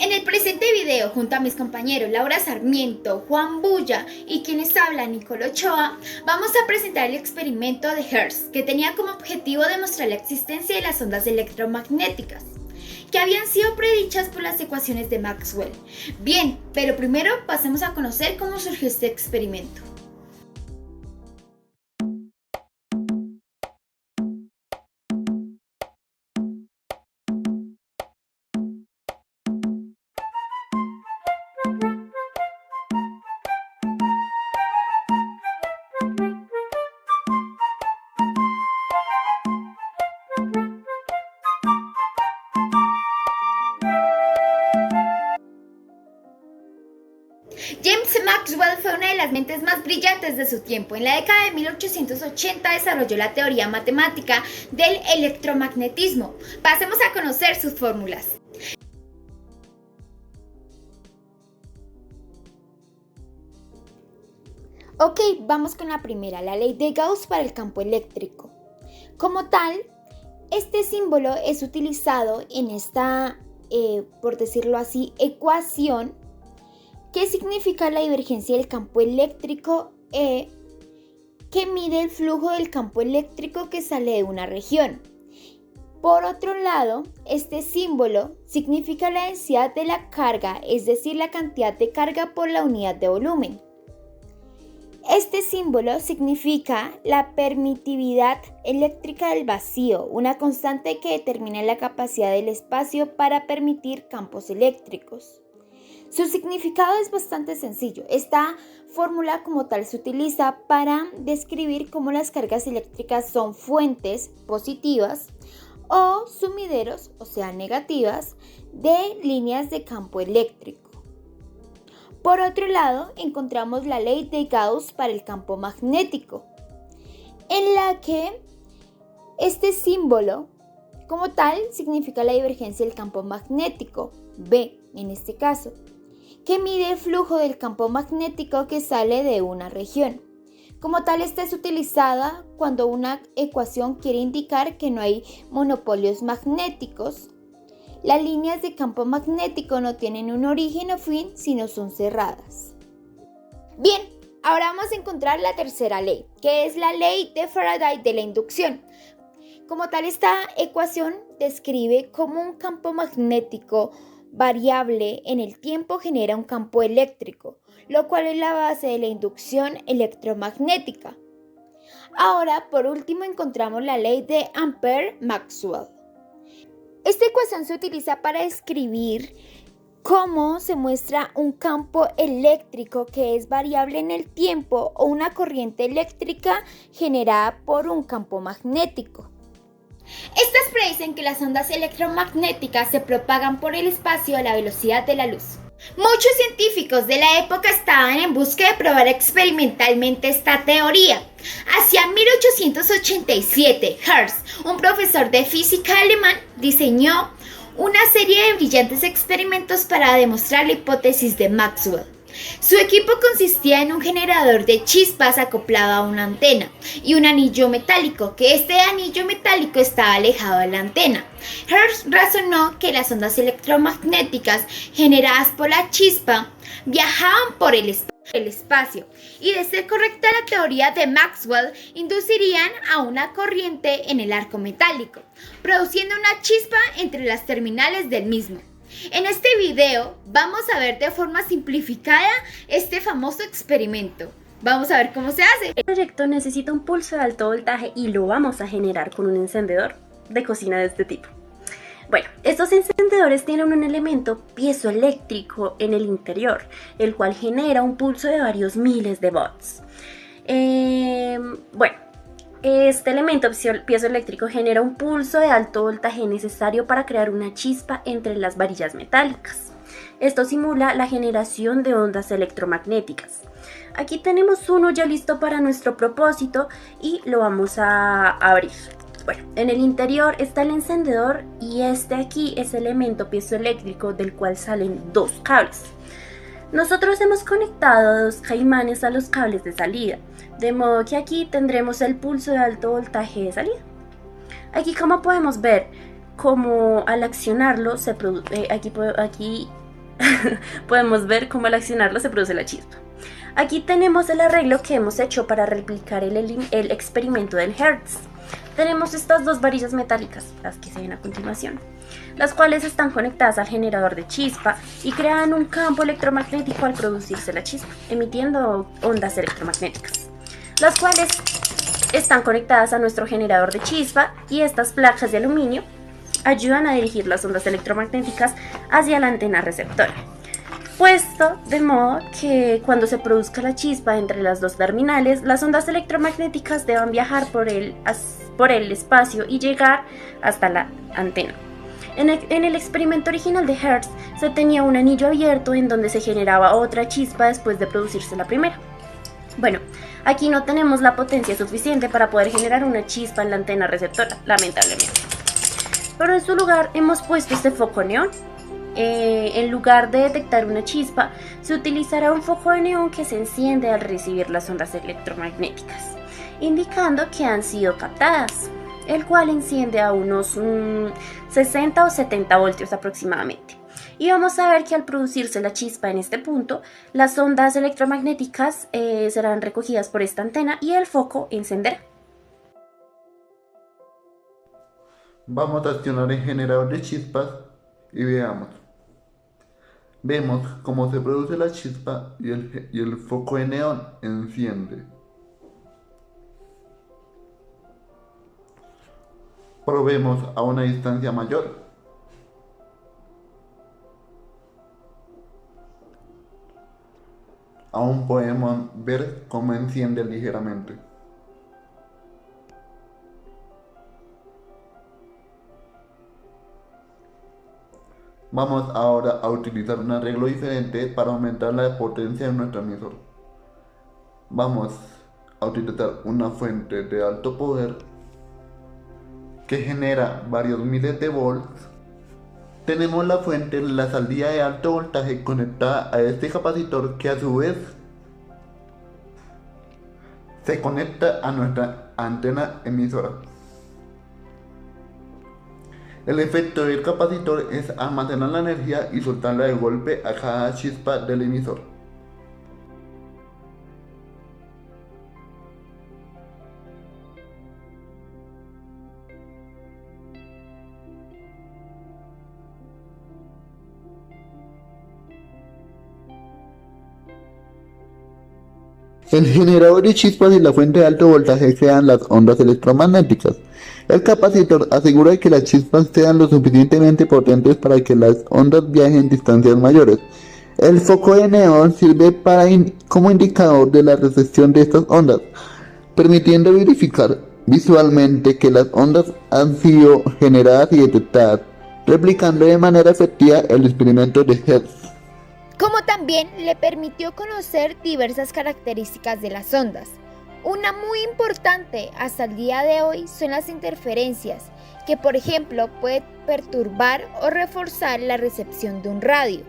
En el presente video, junto a mis compañeros Laura Sarmiento, Juan Bulla y quienes hablan Nicole Ochoa, vamos a presentar el experimento de Hertz, que tenía como objetivo demostrar la existencia de las ondas electromagnéticas, que habían sido predichas por las ecuaciones de Maxwell. Bien, pero primero pasemos a conocer cómo surgió este experimento. James Maxwell fue una de las mentes más brillantes de su tiempo. En la década de 1880 desarrolló la teoría matemática del electromagnetismo. Pasemos a conocer sus fórmulas. Ok, vamos con la primera, la ley de Gauss para el campo eléctrico. Como tal, este símbolo es utilizado en esta, por decirlo así, ecuación. ¿Qué significa la divergencia del campo eléctrico E, que mide el flujo del campo eléctrico que sale de una región? Por otro lado, este símbolo significa la densidad de la carga, es decir, la cantidad de carga por la unidad de volumen. Este símbolo significa la permitividad eléctrica del vacío, una constante que determina la capacidad del espacio para permitir campos eléctricos. Su significado es bastante sencillo. Esta fórmula como tal se utiliza para describir cómo las cargas eléctricas son fuentes positivas o sumideros, o sea negativas, de líneas de campo eléctrico. Por otro lado, encontramos la ley de Gauss para el campo magnético, en la que este símbolo como tal significa la divergencia del campo magnético, B en este caso, que mide el flujo del campo magnético que sale de una región. Como tal, esta es utilizada cuando una ecuación quiere indicar que no hay monopolios magnéticos. Las líneas de campo magnético no tienen un origen o fin, sino son cerradas. Bien, ahora vamos a encontrar la tercera ley, que es la ley de Faraday de la inducción. Como tal, esta ecuación describe cómo un campo magnético variable en el tiempo genera un campo eléctrico, lo cual es la base de la inducción electromagnética. Ahora, por último, encontramos la ley de Ampère-Maxwell. Esta ecuación se utiliza para describir cómo se muestra un campo eléctrico que es variable en el tiempo o una corriente eléctrica generada por un campo magnético. Estas predicen que las ondas electromagnéticas se propagan por el espacio a la velocidad de la luz. Muchos científicos de la época estaban en busca de probar experimentalmente esta teoría. Hacia 1887, Hertz, un profesor de física alemán, diseñó una serie de brillantes experimentos para demostrar la hipótesis de Maxwell. Su equipo consistía en un generador de chispas acoplado a una antena y un anillo metálico, que este anillo metálico estaba alejado de la antena. Hertz razonó que las ondas electromagnéticas generadas por la chispa viajaban por el espacio y, de ser correcta la teoría de Maxwell, inducirían a una corriente en el arco metálico, produciendo una chispa entre las terminales del mismo. En este video vamos a ver de forma simplificada este famoso experimento. Vamos a ver cómo se hace. El proyecto necesita un pulso de alto voltaje y lo vamos a generar con un encendedor de cocina de este tipo. Bueno, estos encendedores tienen un elemento piezoeléctrico en el interior, el cual genera un pulso de varios miles de volts. Este elemento piezoeléctrico genera un pulso de alto voltaje necesario para crear una chispa entre las varillas metálicas. Esto simula la generación de ondas electromagnéticas. Aquí tenemos uno ya listo para nuestro propósito y lo vamos a abrir. Bueno, en el interior está el encendedor y este aquí es el elemento piezoeléctrico del cual salen dos cables. Nosotros hemos conectado dos caimanes a los cables de salida, de modo que aquí tendremos el pulso de alto voltaje de salida. Aquí, como podemos ver, como al accionarlo aquí podemos ver cómo al accionarlo se produce la chispa. Aquí tenemos el arreglo que hemos hecho para replicar el experimento del Hertz. Tenemos estas dos varillas metálicas, las que se ven a continuación, las cuales están conectadas al generador de chispa y crean un campo electromagnético al producirse la chispa, emitiendo ondas electromagnéticas, las cuales están conectadas a nuestro generador de chispa, y estas placas de aluminio ayudan a dirigir las ondas electromagnéticas hacia la antena receptora, puesto de modo que cuando se produzca la chispa entre las dos terminales, las ondas electromagnéticas deban viajar por el espacio y llegar hasta la antena. En el experimento original de Hertz se tenía un anillo abierto en donde se generaba otra chispa después de producirse la primera. Bueno, aquí no tenemos la potencia suficiente para poder generar una chispa en la antena receptora, lamentablemente. Pero en su lugar hemos puesto este foco neón. En lugar de detectar una chispa, se utilizará un foco de neón que se enciende al recibir las ondas electromagnéticas, indicando que han sido captadas, el cual enciende a unos 60 o 70 voltios aproximadamente. Y vamos a ver que al producirse la chispa en este punto, las ondas electromagnéticas serán recogidas por esta antena y el foco encenderá. Vamos a accionar el generador de chispas y veamos. Vemos cómo se produce la chispa y el foco de neón enciende. Probemos a una distancia mayor. Aún podemos ver cómo enciende ligeramente. Vamos ahora a utilizar un arreglo diferente para aumentar la potencia de nuestro emisor. Vamos a utilizar una fuente de alto poder que genera varios miles de volts. Tenemos la fuente en la salida de alto voltaje conectada a este capacitor, que a su vez se conecta a nuestra antena emisora. El efecto del capacitor es almacenar la energía y soltarla de golpe a cada chispa del emisor. El generador de chispas y la fuente de alto voltaje crean las ondas electromagnéticas. El capacitor asegura que las chispas sean lo suficientemente potentes para que las ondas viajen distancias mayores. El foco de neón sirve como indicador de la recepción de estas ondas, permitiendo verificar visualmente que las ondas han sido generadas y detectadas, replicando de manera efectiva el experimento de Hertz. Como también le permitió conocer diversas características de las ondas. Una muy importante hasta el día de hoy son las interferencias, que por ejemplo pueden perturbar o reforzar la recepción de un radio.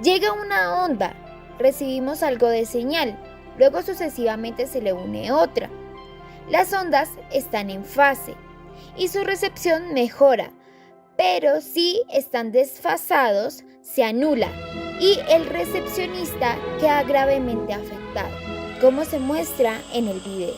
Llega una onda, recibimos algo de señal, luego sucesivamente se le une otra. Las ondas están en fase y su recepción mejora, pero si están desfasados se anula y el recepcionista queda gravemente afectado, como se muestra en el video.